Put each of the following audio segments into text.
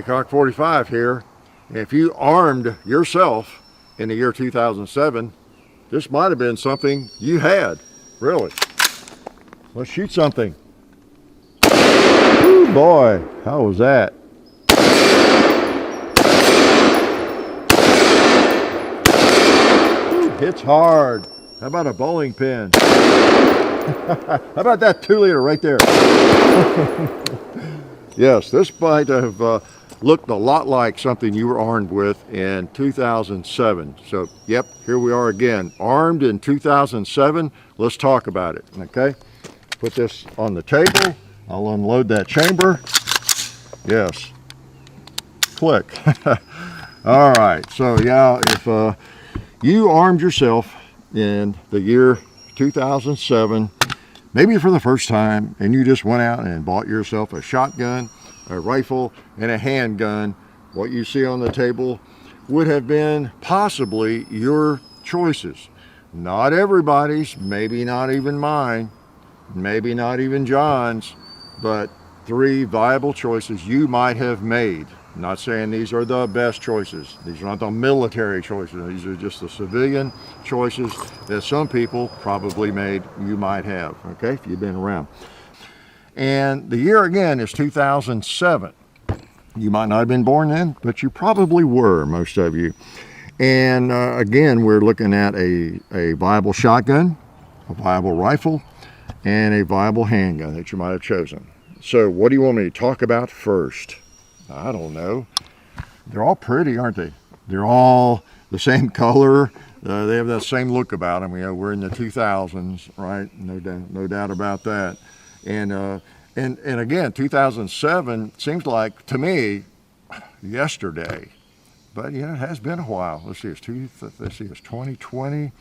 Colt 45 here. If you armed yourself in the year 2007, this might have been something you had, really. Let's shoot something. Ooh, boy, how was that? Ooh, hits hard. How about a bowling pin? How about that 2-liter right there? Yes, this might have looked a lot like something you were armed with in 2007. So, yep, here we are again. Armed in 2007. Let's talk about it, okay? Put this on the table. I'll unload that chamber. Yes. Click. All right, so yeah, if you armed yourself in the year 2007, maybe for the first time, and you just went out and bought yourself a shotgun, a rifle, and a handgun, what you see on the table would have been possibly your choices. Not everybody's, maybe not even mine, maybe not even John's, but 3 viable choices you might have made. I'm not saying these are the best choices. These are not the military choices. These are just the civilian choices that some people probably made, you might have, okay, if you've been around. And the year again is 2007. You might not have been born then, but you probably were, most of you. And again, we're looking at a viable shotgun, a viable rifle, and a viable handgun that you might have chosen. So what do you want me to talk about first? I don't know. They're all pretty, aren't they? They're all the same color. They have that same look about them. You know, we're in the 2000s, right? No doubt about that. And again, 2007 seems like, to me, yesterday. But, you know, it has been a while. Let's see, it's 2020,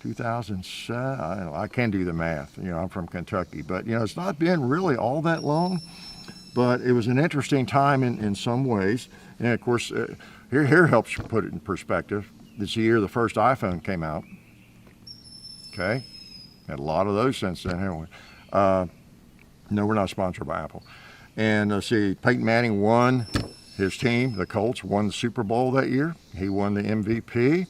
2007. I can't do the math. You know, I'm from Kentucky. But, you know, it's not been really all that long. But it was an interesting time in some ways. And, of course, here helps you put it in perspective. This year the first iPhone came out. Okay? Had a lot of those since then, haven't we? No, we're not sponsored by Apple. And let's see, Peyton Manning won, his team, the Colts, won the Super Bowl that year. He won the MVP.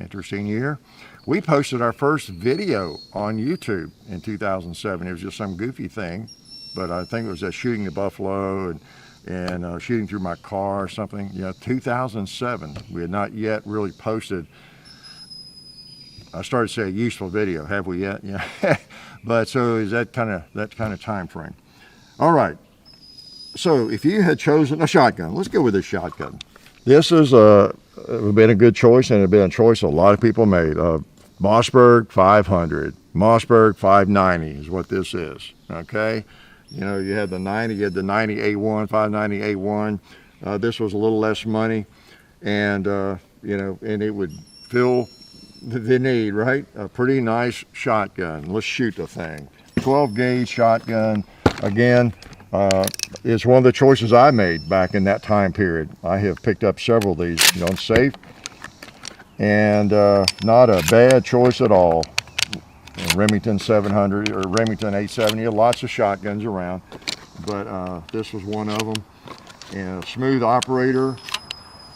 Interesting year. We posted our first video on YouTube in 2007. It was just some goofy thing, but I think it was shooting the buffalo and shooting through my car or something. You know, 2007. We had not yet really posted. I started to say a useful video. Have we yet? Yeah. But so is that kind of time frame. All right. So if you had chosen a shotgun, let's go with a shotgun. This is been a good choice, and it's been a choice a lot of people made. Mossberg 500, Mossberg 590 is what this is. Okay. You know, you had the 90, you had the 90A1, 590A1. This was a little less money, and you know, and it would fill the need, right? A pretty nice shotgun. Let's shoot the thing. 12 gauge shotgun. Again, is one of the choices I made back in that time period. I have picked up several of these, you know, safe, and not a bad choice at all. Remington 700 or Remington 870, lots of shotguns around, but this was one of them. And a smooth operator,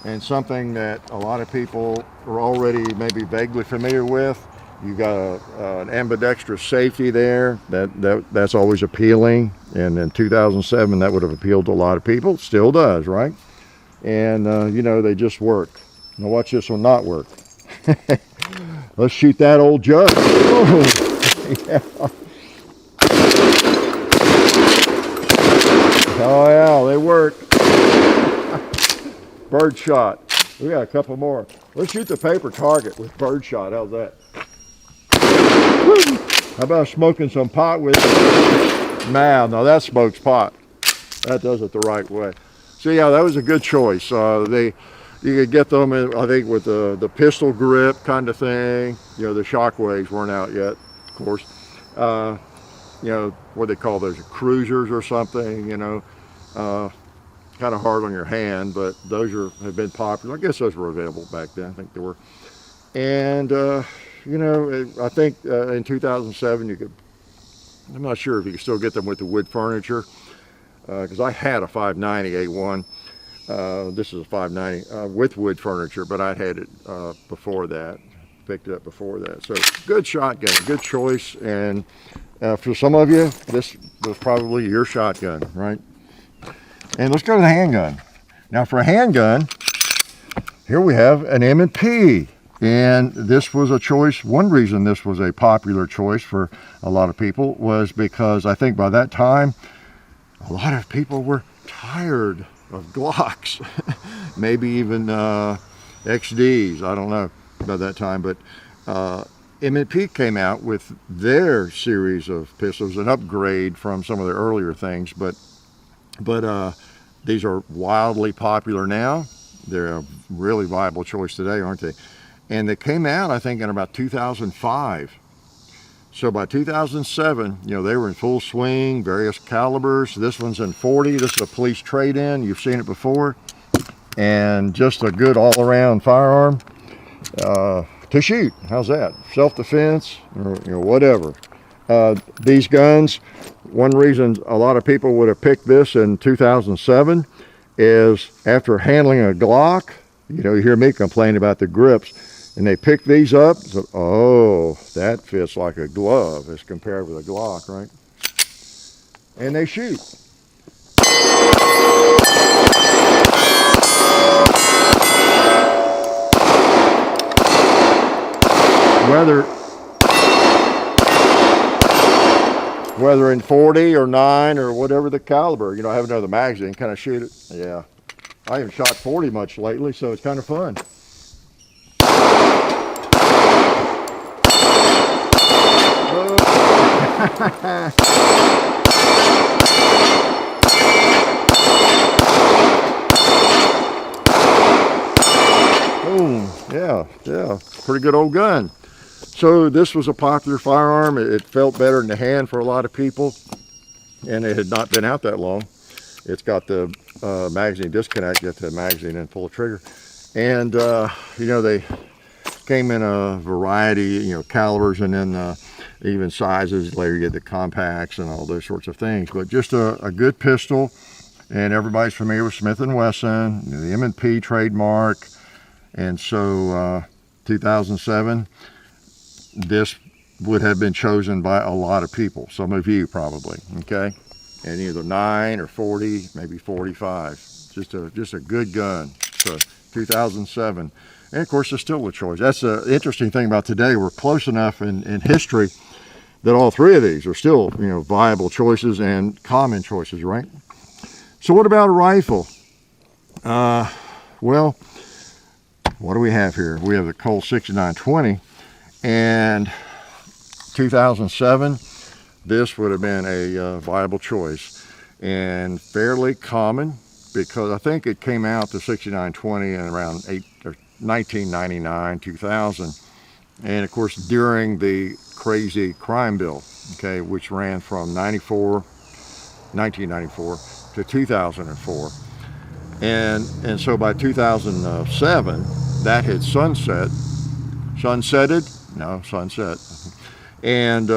and something that a lot of people are already maybe vaguely familiar with. You got an ambidextrous safety there. That's always appealing, and in 2007 that would have appealed to a lot of people. Still does, right? And you know, they just work. Now watch this one not work. Let's shoot that old jug. Oh, yeah. Oh yeah, they work. Bird shot. We got a couple more. Let's shoot the paper target with bird shot. How's that? Woo. How about smoking some pot with it? Now that smokes pot. That does it the right way. So yeah, that was a good choice. You could get them, I think, with the pistol grip kind of thing. You know, the shockwaves weren't out yet, of course. You know, what they call those, cruisers or something, you know. Kind of hard on your hand, but those have been popular. I guess those were available back then. I think they were. And, you know, I think in 2007 you could, I'm not sure if you could still get them with the wood furniture, because I had a 590 A1. This is a 590 with wood furniture, but I'd had it before that. Picked it up before that. So good shotgun, good choice. And for some of you, this was probably your shotgun, right? And let's go to the handgun. Now for a handgun, here we have an M&P. And this was a choice. One reason this was a popular choice for a lot of people was because I think by that time, a lot of people were tired of Glocks, maybe even XDs. I don't know about that time, but M&P came out with their series of pistols, an upgrade from some of the earlier things, but these are wildly popular now. They're a really viable choice today, aren't they? And they came out, I think, in about 2005. So by 2007, you know, they were in full swing, various calibers. This one's in 40. This is a police trade-in. You've seen it before. And just a good all-around firearm to shoot. How's that? Self-defense or, you know, whatever. These guns, one reason a lot of people would have picked this in 2007 is after handling a Glock, you know, you hear me complain about the grips. And they pick these up, so, oh, that fits like a glove as compared with a Glock, right? And they shoot. Whether in 40 or 9 or whatever the caliber, you know, I have another magazine, kind of shoot it. Yeah, I haven't shot 40 much lately, so it's kind of fun. Boom. Yeah, pretty good old gun. So this was a popular firearm. It felt better in the hand for a lot of people, and it had not been out that long. It's got the magazine disconnect, get the magazine and pull the trigger. And you know, they came in a variety, you know, calibers, and then even sizes. Later you get the compacts and all those sorts of things. But just a good pistol, and everybody's familiar with Smith & Wesson, the M&P trademark. And so 2007, this would have been chosen by a lot of people, some of you probably, okay? And either 9 or 40, maybe 45. Just a good gun. So 2007. And of course, it's still a choice. That's the interesting thing about today. We're close enough in history that all three of these are still, you know, viable choices and common choices, right? So what about a rifle? Well, what do we have here? We have the Colt 6920, and 2007, this would have been a viable choice and fairly common, because I think it came out, the 6920, in around 1999, 2000. And of course, during the crazy crime bill, okay, which ran from 1994 to 2004. And so by 2007, that had sunset. And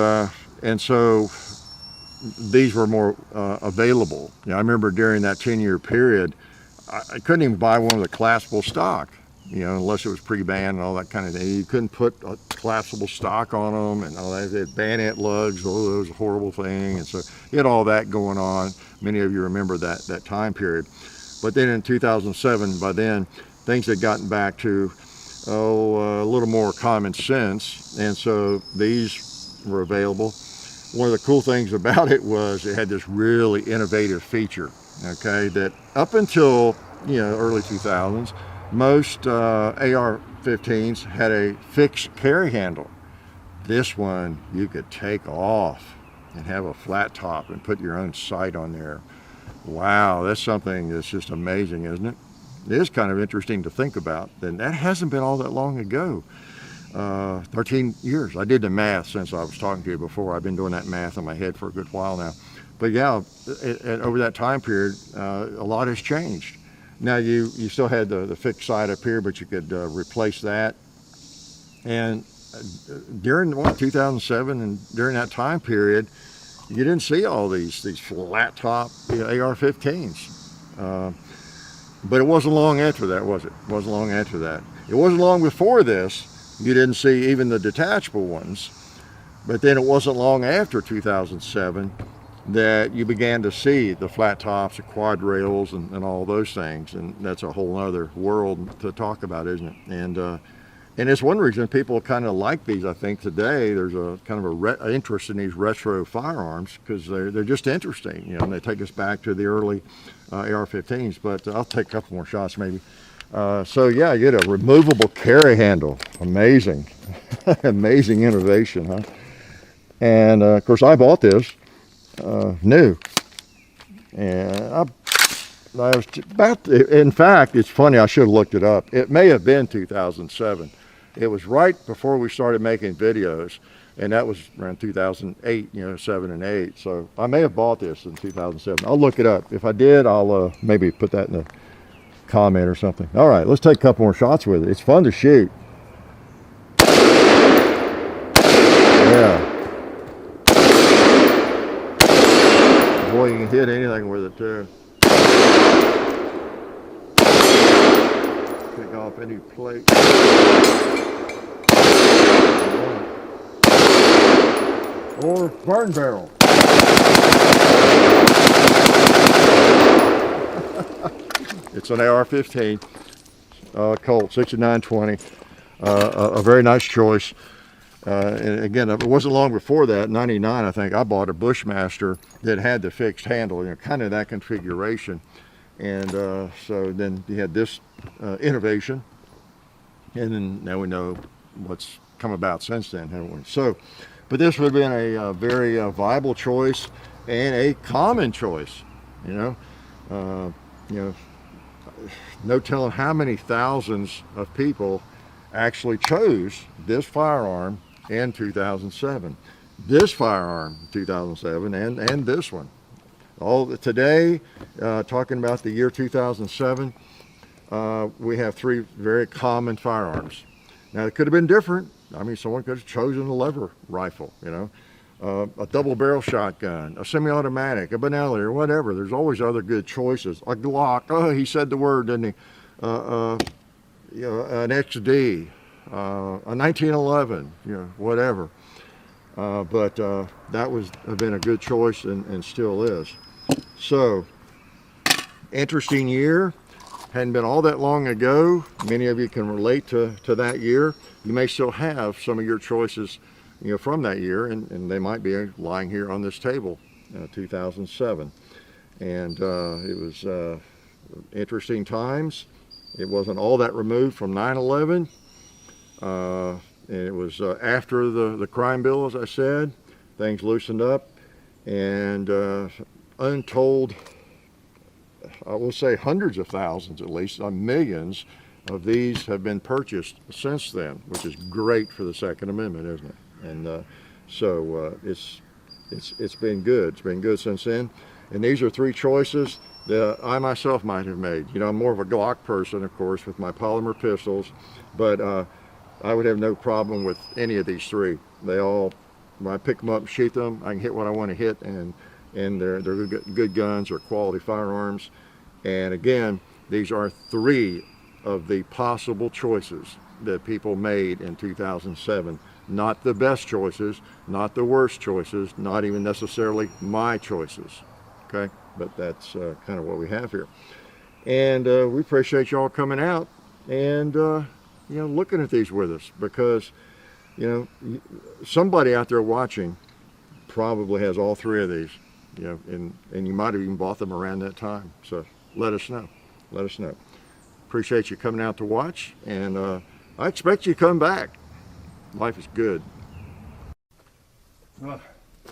so these were more available. You know, I remember during that 10-year period, I couldn't even buy one with a collapsible stock, you know, unless it was pre-banned and all that kind of thing. You couldn't put a collapsible stock on them and all that. They had bayonet lugs. Oh, it was a horrible thing. And so you had all that going on. Many of you remember that time period. But then in 2007, by then, things had gotten back to, a little more common sense. And so these were available. One of the cool things about it was it had this really innovative feature, okay, that up until, you know, early 2000s, most AR-15s had a fixed carry handle. This one you could take off and have a flat top and put your own sight on there. Wow, that's something that's just amazing, isn't it? It is kind of interesting to think about. And that hasn't been all that long ago. 13 years. I did the math since I was talking to you before. I've been doing that math in my head for a good while now. But yeah, over that time period, a lot has changed. Now you still had the fixed sight up here, but you could replace that. And during 2007 and during that time period, you didn't see all these flat top, you know, AR-15s. But it wasn't long after that, was it? It wasn't long after that. It wasn't long before this, you didn't see even the detachable ones. But then it wasn't long after 2007 that you began to see the flat tops, the quad rails, and all those things. And that's a whole other world to talk about, isn't it? And it's one reason people kind of like these. I think today there's a kind of a interest in these retro firearms because they're just interesting, you know, and they take us back to the early AR-15s. But I'll take a couple more shots maybe. So yeah, you get a removable carry handle. Amazing, amazing innovation, huh? And of course I bought this new, and I was about, in fact, it's funny, I should have looked it up. It may have been 2007. It was right before we started making videos, and that was around 2008, you know, 7 and 8. So I may have bought this in 2007. I'll look it up. If I did, I'll maybe put that in a comment or something. All right, let's take a couple more shots with it. It's fun to shoot. Yeah. Boy, you can hit anything with it too. Pick off any plate. Or burn barrel. It's an AR-15 Colt 6920. A very nice choice. And again, it wasn't long before that, 99, I think, I bought a Bushmaster that had the fixed handle, you know, kind of that configuration. And so then you had this innovation, and then now we know what's come about since then, haven't we? So, but this would have been a very viable choice and a common choice, you know. No telling how many thousands of people actually chose this firearm in 2007. This firearm, 2007, and this one. All today, talking about the year 2007, we have 3 very common firearms. Now, it could have been different. I mean, someone could have chosen a lever rifle, you know, a double barrel shotgun, a semi-automatic, a Benelli, or whatever. There's always other good choices. A Glock. Oh, he said the word, didn't he? You know, an XD, a 1911, you know, whatever. But that was have been a good choice and still is. So, interesting year. Hadn't been all that long ago. Many of you can relate to that year. You may still have some of your choices, you know, from that year, and they might be lying here on this table, 2007. And it was interesting times. It wasn't all that removed from 9/11. And it was after the crime bill, as I said. Things loosened up, and untold, I will say hundreds of thousands at least, millions of these have been purchased since then, which is great for the Second Amendment, isn't it? And so it's been good. It's been good since then. And these are 3 choices that I myself might have made. You know, I'm more of a Glock person, of course, with my polymer pistols, but I would have no problem with any of these 3. They all, when I pick them up and shoot them, I can hit what I want to hit, and they're good guns or quality firearms. And again, these are 3 of the possible choices that people made in 2007. Not the best choices, not the worst choices, not even necessarily my choices. Okay, but that's kind of what we have here. And we appreciate y'all coming out and you know, looking at these with us, because you know, somebody out there watching probably has all 3 of these, you know, and you might have even bought them around that time. So let us know. Let us know. Appreciate you coming out to watch, and I expect you to come back. Life is good.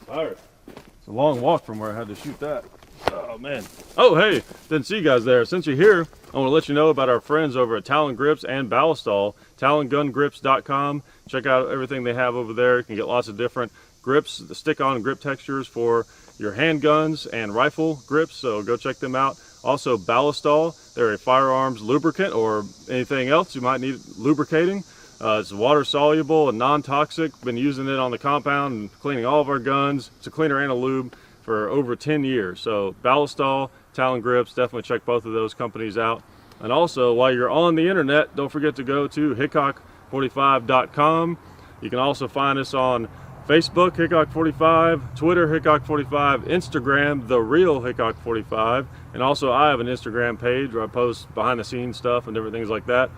Tired. It's a long walk from where I had to shoot that. Oh man. Oh hey, didn't see you guys there. Since you're here, I want to let you know about our friends over at Talon Grips and Ballistol. TalonGunGrips.com. Check out everything they have over there. You can get lots of different grips, the stick-on grip textures for your handguns and rifle grips, so go check them out. Also Ballistol, they're a firearms lubricant or anything else you might need lubricating. It's water soluble and non-toxic. Been using it on the compound and cleaning all of our guns. It's a cleaner and a lube for over 10 years. So Ballistol, Talon Grips, definitely check both of those companies out. And also, while you're on the internet, don't forget to go to hickok45.com. You can also find us on Facebook, Hickok45, Twitter, Hickok45, Instagram, The Real Hickok45, and also I have an Instagram page where I post behind the scenes stuff and different things like that.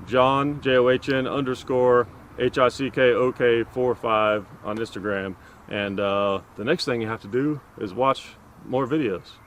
John, JOHN _ HICKOK45 on Instagram. And the next thing you have to do is watch more videos.